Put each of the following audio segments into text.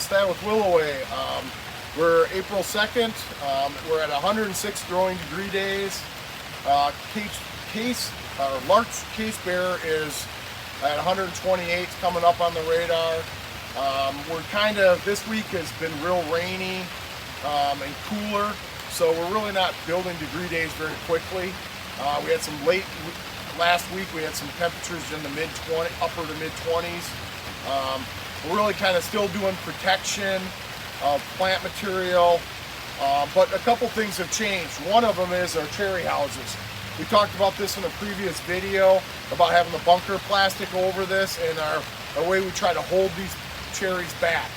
Stan with Willoway. We're April 2nd. We're at 106 growing degree days. Larch case bear is at 128, coming up on the radar. This week has been real rainy and cooler, so we're really not building degree days very quickly. We had some last week we had some temperatures in the upper to mid 20s. We're really kind of still doing protection of plant material, but a couple things have changed. One of them is our cherry houses. We talked about this in a previous video about having the bunker plastic over this and our way we try to hold these cherries back.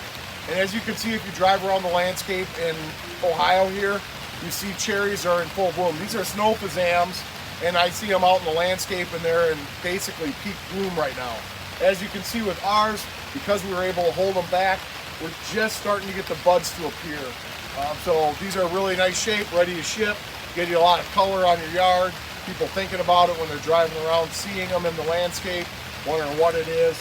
And as you can see, if you drive around the landscape in Ohio here, you see cherries are in full bloom. These are snow phazams, and I see them out in the landscape and they're in basically peak bloom right now. As you can see with ours, because we were able to hold them back, we're just starting to get the buds to appear. So these are really nice shape, ready to ship, get you a lot of color on your yard. People thinking about it when they're driving around, seeing them in the landscape, wondering what it is.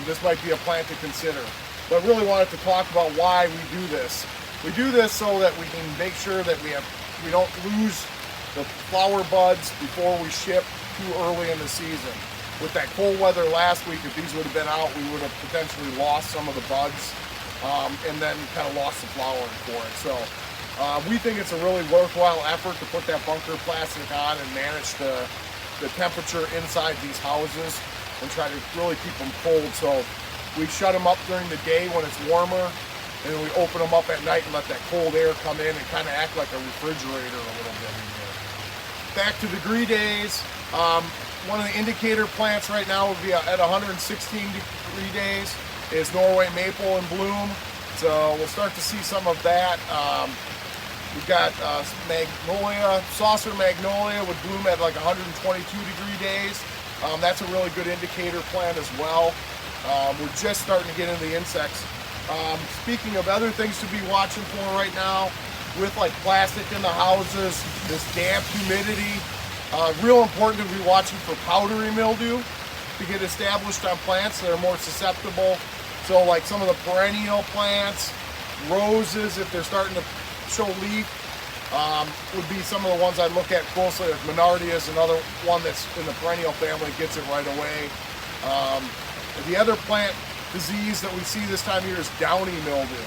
This might be a plant to consider. But I really wanted to talk about why we do this. We do this so that we can make sure that we don't lose the flower buds before we ship too early in the season. With that cold weather last week, if these would have been out, we would have potentially lost some of the buds and then kind of lost the flowering for it. So we think it's a really worthwhile effort to put that bunker plastic on and manage the temperature inside these houses and try to really keep them cold. So we shut them up during the day when it's warmer, and then we open them up at night and let that cold air come in and kind of act like a refrigerator a little bit in here. Back to degree days. One of the indicator plants right now would be at 116 degree days is Norway maple in bloom. So we'll start to see some of that. We've got magnolia, saucer magnolia would bloom at like 122 degree days. That's a really good indicator plant as well. We're just starting to get into the insects. Speaking of other things to be watching for right now, with like plastic in the houses, this damp humidity, real important to be watching for powdery mildew to get established on plants that are more susceptible. So like some of the perennial plants, roses, if they're starting to show leaf, would be some of the ones I look at closely. Like Monardia is another one that's in the perennial family, gets it right away. The other plant disease that we see this time of year is downy mildew.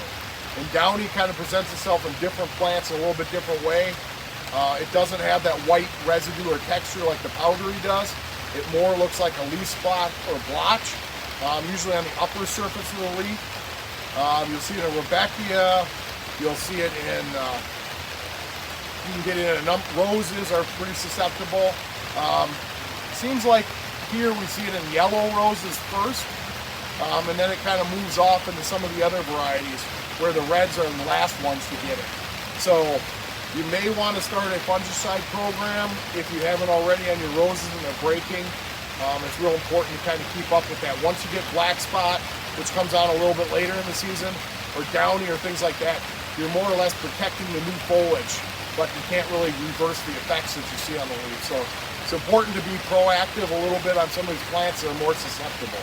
And downy kind of presents itself in different plants in a little bit different way. It doesn't have that white residue or texture like the powdery does. It more looks like a leaf spot or blotch, usually on the upper surface of the leaf. You'll see it in Rudbeckia. You'll see it in, you can get it in roses are pretty susceptible. Seems like here we see it in yellow roses first, and then it kind of moves off into some of the other varieties where the reds are the last ones to get it. So you may want to start a fungicide program if you haven't already on your roses and they're breaking. It's real important to kind of keep up with that. Once you get black spot, which comes on a little bit later in the season, or downy or things like that, you're more or less protecting the new foliage, but you can't really reverse the effects that you see on the leaves. So it's important to be proactive a little bit on some of these plants that are more susceptible.